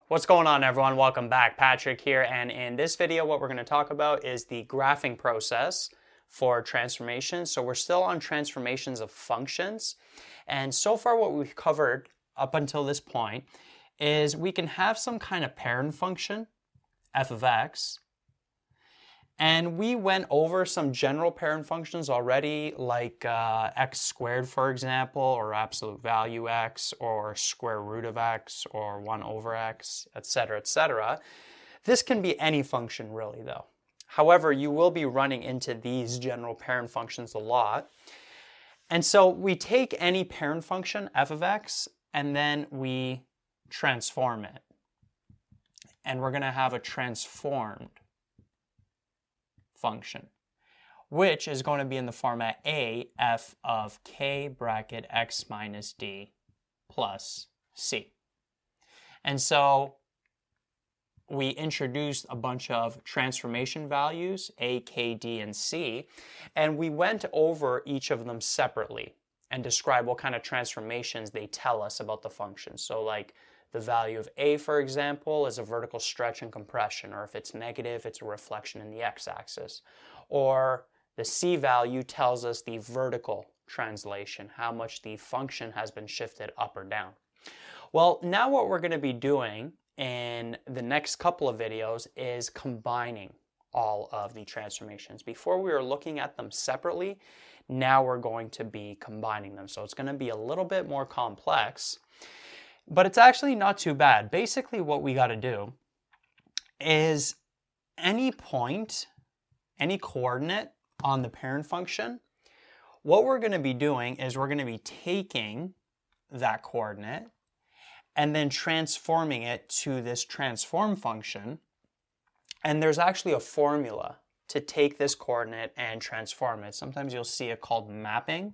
What's going on, everyone? Welcome back. Patrick here, and in this video what we're going to talk about is the graphing process for transformations. So we're still on transformations of functions, and so far what we've covered up until this point is we can have some kind of parent function, f of x, and we went over some general parent functions already, like x squared, for example, or absolute value x, or square root of x, or 1 over x, etc., etc. This can be any function really, though. However, you will be running into these general parent functions a lot. And so we take any parent function, f of x, and then we transform it. And we're going to have a transformed function, which is going to be in the format a f of k bracket x minus d plus c. And so we introduced a bunch of transformation values, a, k, d, and c, and we went over each of them separately and described what kind of transformations they tell us about the function. So like the value of a, for example, is a vertical stretch and compression, or if it's negative, it's a reflection in the x-axis. Or the c value tells us the vertical translation, how much the function has been shifted up or down. Well, now what we're going to be doing in the next couple of videos is combining all of the transformations. Before we were looking at them separately, now we're going to be combining them. So it's going to be a little bit more complex, but it's actually not too bad. Basically what we got to do is any point, any coordinate on the parent function, what we're going to be doing is we're going to be taking that coordinate and then transforming it to this transform function. And there's actually a formula to take this coordinate and transform it. Sometimes you'll see it called mapping,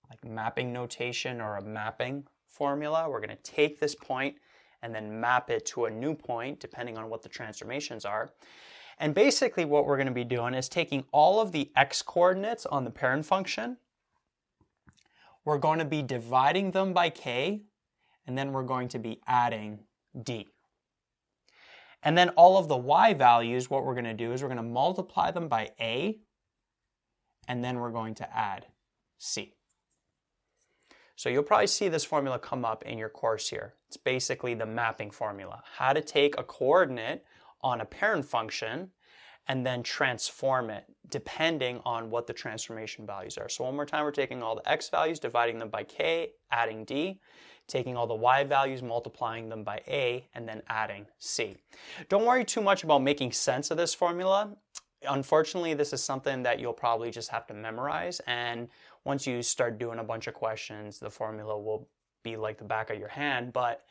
like mapping notation or a mapping formula. We're going to take this point and then map it to a new point depending on what the transformations are. And basically what we're going to be doing is taking all of the x coordinates on the parent function, we're going to be dividing them by k, and then we're going to be adding d. And then all of the y values, what we're going to do is we're going to multiply them by a, and then we're going to add c. So you'll probably see this formula come up in your course here. It's basically the mapping formula, how to take a coordinate on a parent function and then transform it depending on what the transformation values are. So one more time, we're taking all the x values, dividing them by k, adding d, taking all the y values, multiplying them by a, and then adding c. Don't worry too much about making sense of this formula. Unfortunately, this is something that you'll probably just have to memorize, and once you start doing a bunch of questions, the formula will be like the back of your hand. But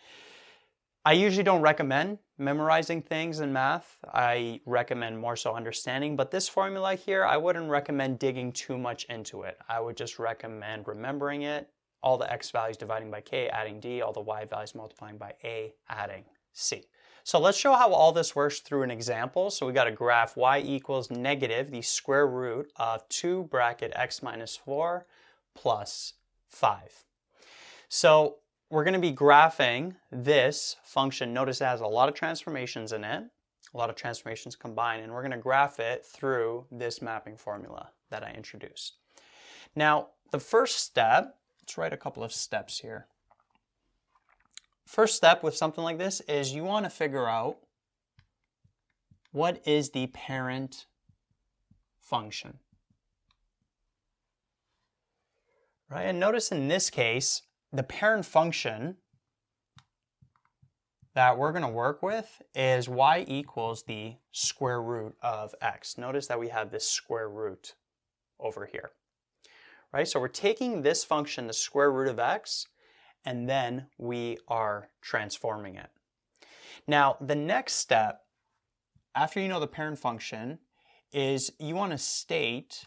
I usually don't recommend memorizing things in math. I recommend more so understanding, but this formula here, I wouldn't recommend digging too much into it. I would just recommend remembering it, all the x values dividing by k, adding d, all the y values multiplying by a, adding c. So let's show how all this works through an example. So we got a graph y equals negative the square root of 2 bracket x minus 4 plus 5. So we're going to be graphing this function. Notice it has a lot of transformations in it, a lot of transformations combined, and we're going to graph it through this mapping formula that I introduced. Now, the first step, let's write a couple of steps here. First step with something like this is you want to figure out what is the parent function. Right? And notice in this case, the parent function that we're going to work with is y equals the square root of x. Notice that we have this square root over here. Right? So we're taking this function, the square root of x, and then we are transforming it. Now, the next step, after you know the parent function, is you want to state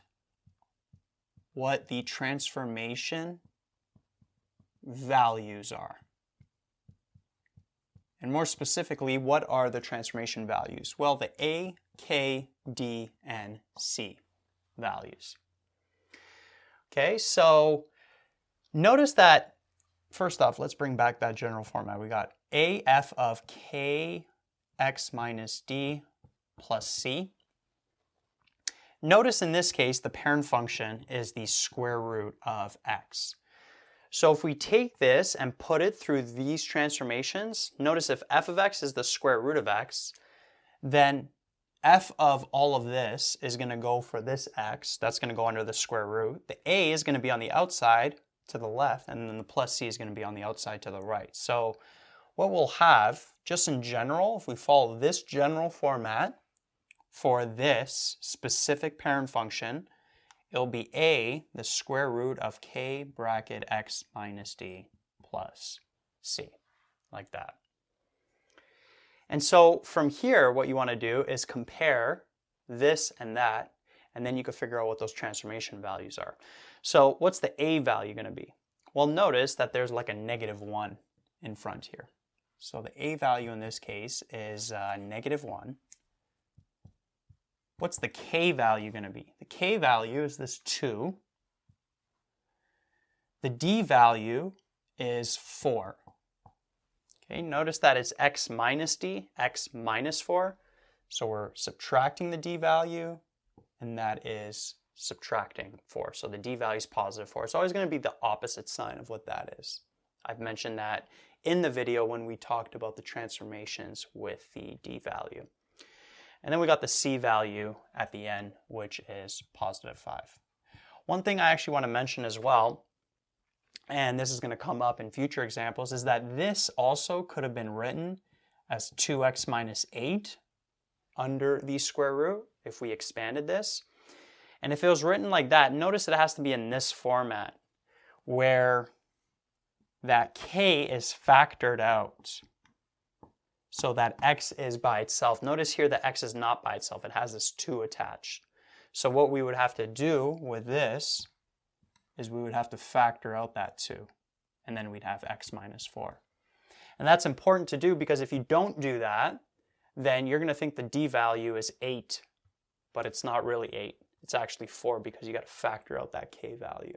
what the transformation values are. And more specifically, what are the transformation values? Well, the a, k, d, and c values. Okay, so notice that, first off, let's bring back that general format. We got AF of kx minus d plus c. Notice in this case, the parent function is the square root of x. So if we take this and put it through these transformations, notice if f of x is the square root of x, then f of all of this is going to go for this x. That's going to go under the square root. The a is going to be on the outside to the left, and then the plus c is going to be on the outside to the right. So what we'll have, just in general, if we follow this general format for this specific parent function, it'll be a, the square root of k bracket x minus d plus c, like that. And so from here, what you want to do is compare this and that, and then you can figure out what those transformation values are. So what's the a value going to be? Well, notice that there's like a -1 in front here. So the a value in this case is -1. What's the k value going to be? The k value is this 2. The d value is 4. Okay, notice that it's x minus d, x minus 4. So we're subtracting the d value, and that is subtracting 4. So the d value is +4. It's always going to be the opposite sign of what that is. I've mentioned that in the video when we talked about the transformations with the d value. And then we got the c value at the end, which is +5. One thing I actually want to mention as well, and this is going to come up in future examples, is that this also could have been written as 2x minus 8 under the square root if we expanded this. And if it was written like that, notice it has to be in this format where that k is factored out so that x is by itself. Notice here that x is not by itself. It has this 2 attached. So what we would have to do with this is we would have to factor out that 2. And then we'd have x minus 4. And that's important to do because if you don't do that, then you're going to think the d value is 8. But it's not really 8. It's actually 4 because you got to factor out that k value.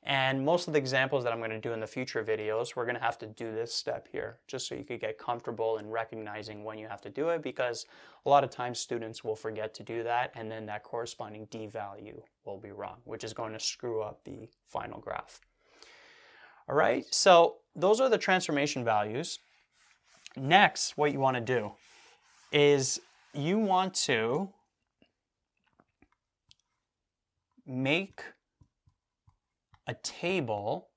And most of the examples that I'm going to do in the future videos, we're going to have to do this step here, just so you could get comfortable in recognizing when you have to do it, because a lot of times students will forget to do that, and then that corresponding d value will be wrong, which is going to screw up the final graph. All right, so those are the transformation values. Next, what you want to do is you want to make a table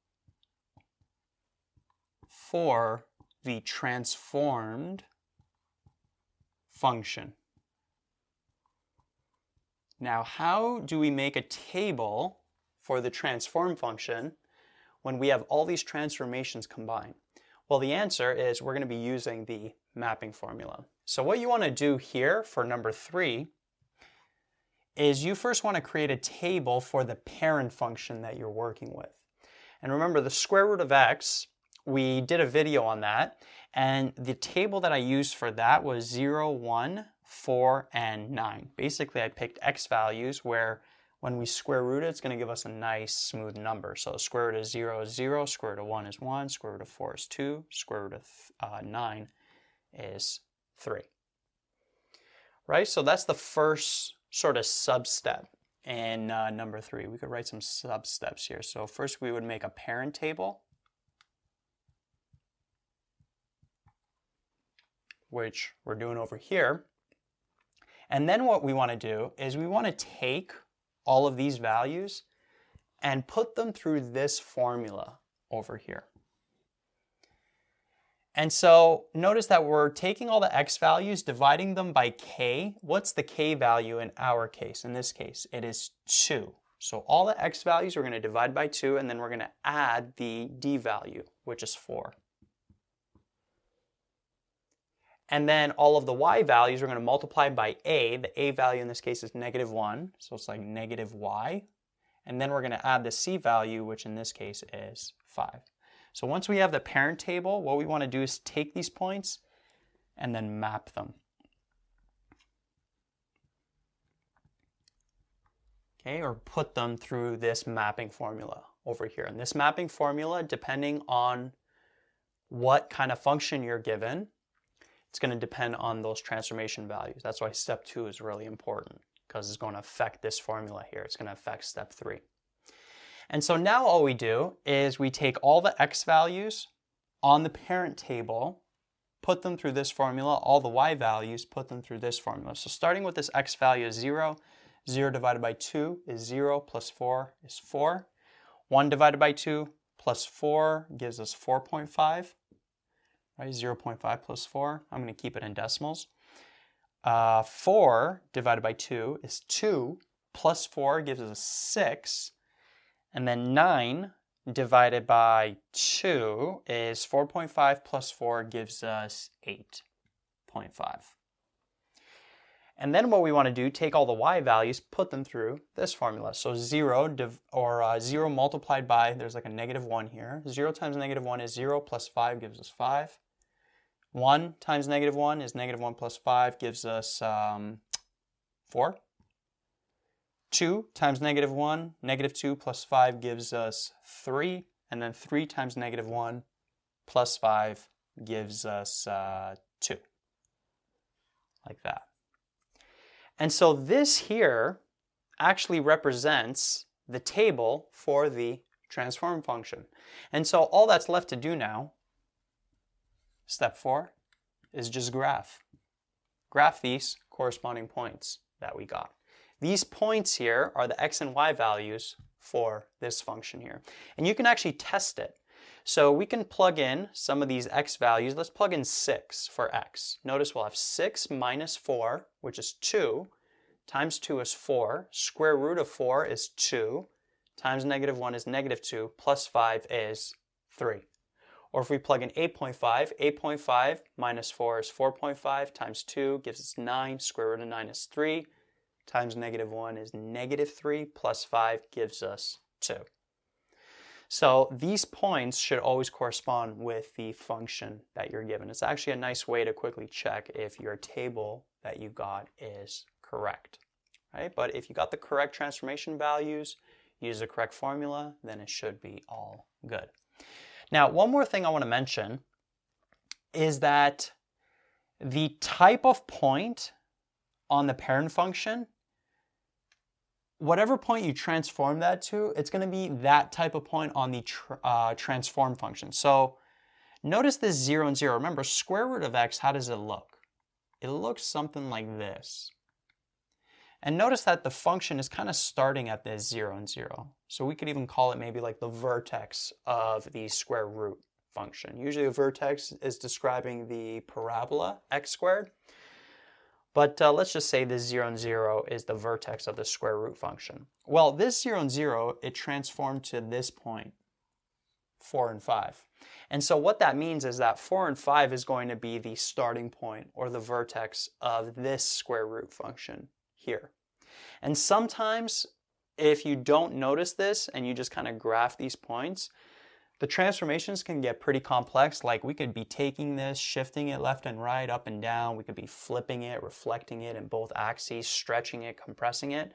for the transformed function. Now, how do we make a table for the transformed function when we have all these transformations combined? Well, the answer is we're going to be using the mapping formula. So what you want to do here for number 3 is you first want to create a table for the parent function that you're working with. And remember, the square root of x, we did a video on that, and the table that I used for that was 0, 1, 4, and 9. Basically, I picked x values where when we square root it, it's going to give us a nice smooth number. So the square root of 0 is 0, square root of 1 is 1, square root of 4 is 2, square root of 9 is 3. Right, so that's the first sort of sub-step in number 3. We could write some sub-steps here. So first we would make a parent table, which we're doing over here. And then what we want to do is we want to take all of these values and put them through this formula over here. And so notice that we're taking all the x values, dividing them by k. What's the k value in our case? In this case, it is 2. So all the x values we're going to divide by 2, and then we're going to add the d value, which is 4. And then all of the y values we're going to multiply by a. The a value in this case is -1, so it's like -y. And then we're going to add the c value, which in this case is 5. So once we have the parent table, what we want to do is take these points and then map them. Okay, or put them through this mapping formula over here. And this mapping formula, depending on what kind of function you're given, it's going to depend on those transformation values. That's why step 2 is really important, because it's going to affect this formula here. It's going to affect step 3. And so now all we do is we take all the x values on the parent table, put them through this formula, all the y values, put them through this formula. So starting with this x value is 0, 0 divided by 2 is 0, plus 4 is 4. 1 divided by 2 plus 4 gives us 4.5, right? 0.5 plus 4. I'm going to keep it in decimals. 4 divided by 2 is 2, plus 4 gives us 6. And then 9 divided by 2 is 4.5 plus 4 gives us 8.5. And then what we want to do, take all the y values, put them through this formula. So 0 multiplied by, there's like a negative 1 here. 0 times negative 1 is 0, plus 5 gives us 5. 1 times negative 1 is negative 1 plus 5 gives us 4. 2 times negative 1, negative 2 plus 5 gives us 3. And then 3 times negative 1 plus 5 gives us 2. Like that. And so this here actually represents the table for the transform function. And so all that's left to do now, step 4, is just graph. Graph these corresponding points that we got. These points here are the x and y values for this function here. And you can actually test it. So we can plug in some of these x values. Let's plug in 6 for x. Notice we'll have 6 minus 4, which is 2, times 2 is 4. Square root of 4 is 2, times negative 1 is negative 2, plus 5 is 3. Or if we plug in 8.5, 8.5 minus 4 is 4.5, times 2 gives us 9, square root of 9 is 3, times negative 1 is negative 3, plus 5 gives us 2. So these points should always correspond with the function that you're given. It's actually a nice way to quickly check if your table that you got is correct, right? But if you got the correct transformation values, use the correct formula, then it should be all good. Now, one more thing I want to mention is that the type of point on the parent function, whatever point you transform that to, it's going to be that type of point on the transform function. So notice this 0 and 0. Remember, square root of x, how does it look? It looks something like this. And notice that the function is kind of starting at this 0 and 0. So we could even call it maybe like the vertex of the square root function. Usually a vertex is describing the parabola x squared. But let's just say this 0 and 0 is the vertex of the square root function. Well, this 0 and 0, it transformed to this point, 4 and 5. And so what that means is that 4 and 5 is going to be the starting point or the vertex of this square root function here. And sometimes if you don't notice this and you just kind of graph these points, the transformations can get pretty complex. Like we could be taking this, shifting it left and right, up and down. We could be flipping it, reflecting it in both axes, stretching it, compressing it.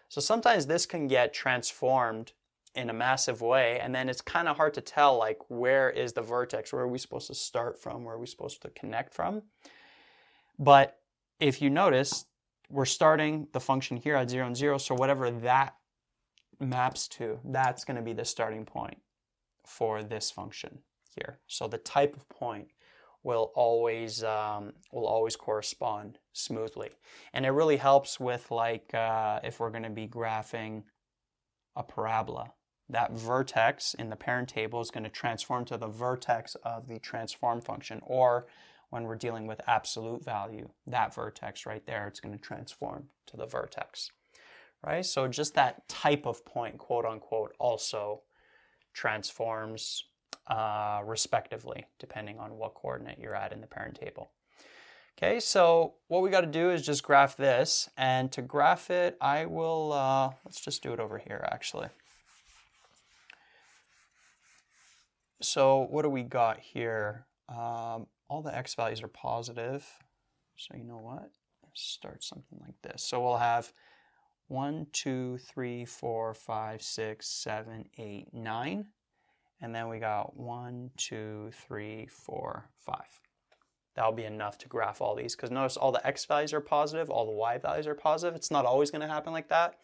So sometimes this can get transformed in a massive way, and then it's kind of hard to tell like where is the vertex, where are we supposed to start from, where are we supposed to connect from. But if you notice, we're starting the function here at 0 and 0, so whatever that maps to, that's going to be the starting point for this function here. So the type of point will always correspond smoothly, and it really helps with like if we're going to be graphing a parabola. That vertex in the parent table is going to transform to the vertex of the transform function, or when we're dealing with absolute value, that vertex right there, it's going to transform to the vertex, right? So just that type of point, quote unquote, also transforms respectively, depending on what coordinate you're at in the parent table. Okay, so what we got to do is just graph this, and to graph it, I will, let's just do it over here actually. So what do we got here? All the x values are positive, so you know what? Let's start something like this. So we'll have 1, 2, 3, 4, 5, 6, 7, 8, 9. and then we got 1, 2, 3, 4, 5. That'll be enough to graph all these, because notice all the x values are positive, all the y values are positive. It's not always going to happen like that,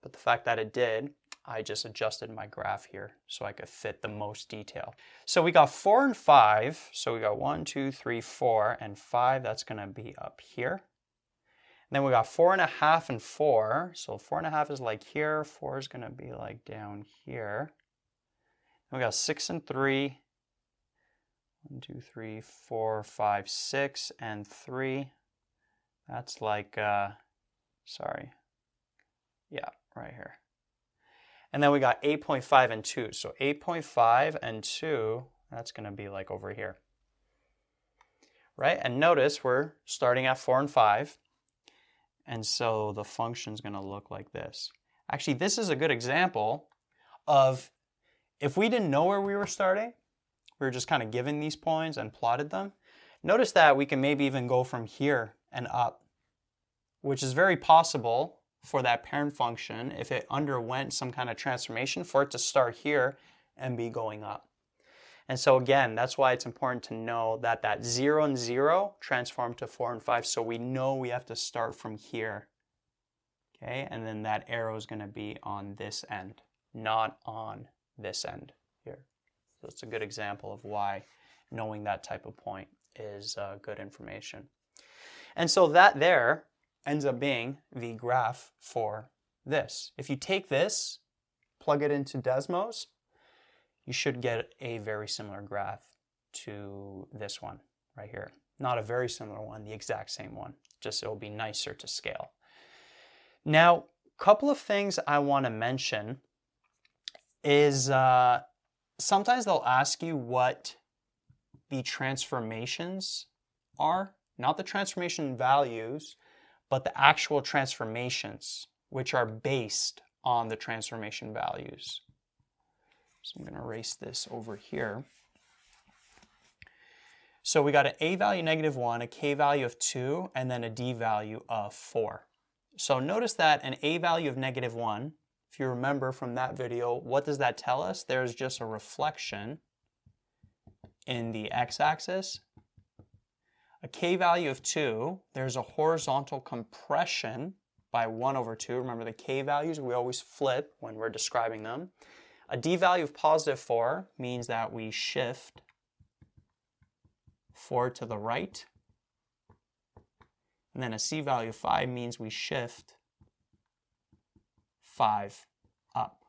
but the fact that it did, I just adjusted my graph here so I could fit the most detail. So we got 4 and 5, so we got 1, 2, 3, 4, and 5, that's going to be up here. And then we got 4.5 and 4, so 4.5 is like here, 4 is going to be like down here. And we got 6 and 3, 1, 2, 3, 4, 5, 6, and 3. That's like, sorry, yeah, right here. And then we got 8.5 and 2. So 8.5 and 2, that's going to be like over here. Right? And notice we're starting at 4 and 5. And so the function's going to look like this. Actually, this is a good example of if we didn't know where we were starting, we were just kind of given these points and plotted them. Notice that we can maybe even go from here and up, which is very possible for that parent function if it underwent some kind of transformation for it to start here and be going up. And so again, that's why it's important to know that that 0 and 0 transformed to 4 and 5, so we know we have to start from here. Okay, and then that arrow is going to be on this end, not on this end here. So it's a good example of why knowing that type of point is good information. And so that there ends up being the graph for this. If you take this, plug it into Desmos, you should get a very similar graph to this one right here. Not a very similar one, the exact same one, just it'll be nicer to scale. Now, a couple of things I want to mention is sometimes they'll ask you what the transformations are, not the transformation values, but the actual transformations, which are based on the transformation values. So I'm going to erase this over here. So we got an a value -1, a k value of 2, and then a d value of 4. So notice that an a value of -1, if you remember from that video, what does that tell us? There's just a reflection in the x-axis. A k value of 2, there's a horizontal compression by 1 over 2. Remember the k values, we always flip when we're describing them. A d value of +4 means that we shift 4 to the right. And then a c value of 5 means we shift 5 up.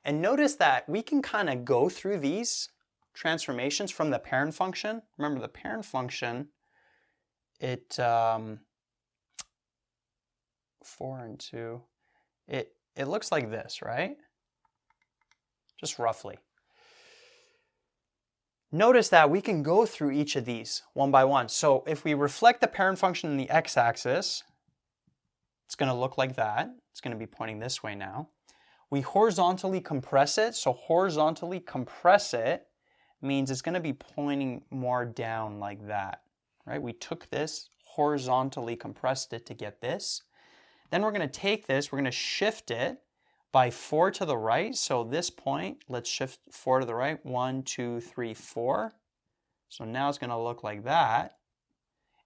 And notice that we can kind of go through these transformations from the parent function. Remember the parent function, it 4 and 2, it looks like this, right? Just roughly. Notice that we can go through each of these one by one. So if we reflect the parent function in the x-axis, it's going to look like that. It's going to be pointing this way now. We horizontally compress it. So horizontally compress it means it's going to be pointing more down like that, right? We took this, horizontally compressed it to get this. Then we're going to take this, we're going to shift it by 4 to the right. So this point, let's shift 4 to the right. 1, 2, 3, 4. So now it's going to look like that.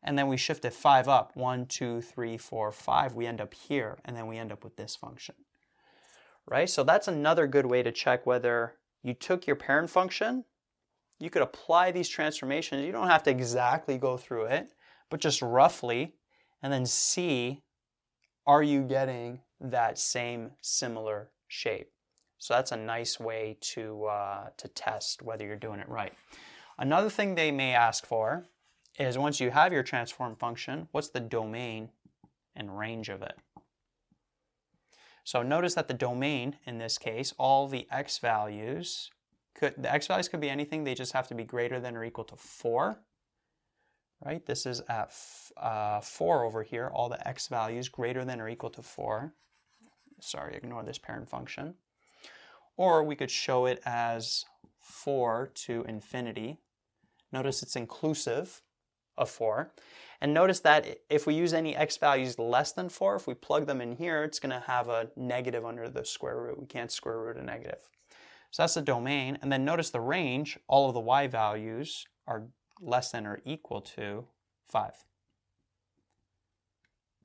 And then we shift it 5 up. 1, 2, 3, 4, 5. We end up here, and then we end up with this function, right? So that's another good way to check whether you took your parent function. You could apply these transformations. You don't have to exactly go through it, but just roughly, and then see, are you getting that same similar shape? So that's a nice way to test whether you're doing it right. Another thing they may ask for is once you have your transform function, what's the domain and range of it? So notice that the domain, in this case, all the x values, the x values could be anything, they just have to be greater than or equal to 4. Right? This is at 4 over here, all the x values greater than or equal to 4. Sorry, ignore this parent function. Or we could show it as 4 to infinity. Notice it's inclusive of 4. And notice that if we use any x values less than 4, if we plug them in here, it's going to have a negative under the square root. We can't square root a negative. So that's the domain. And then notice the range, all of the y values are less than or equal to 5.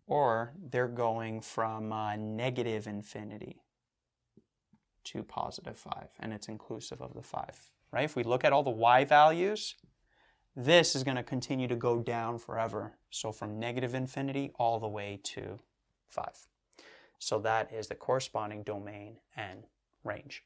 Or they're going from negative infinity to positive 5, and it's inclusive of the 5, right? If we look at all the y values, this is going to continue to go down forever. So from negative infinity all the way to 5. So that is the corresponding domain and range.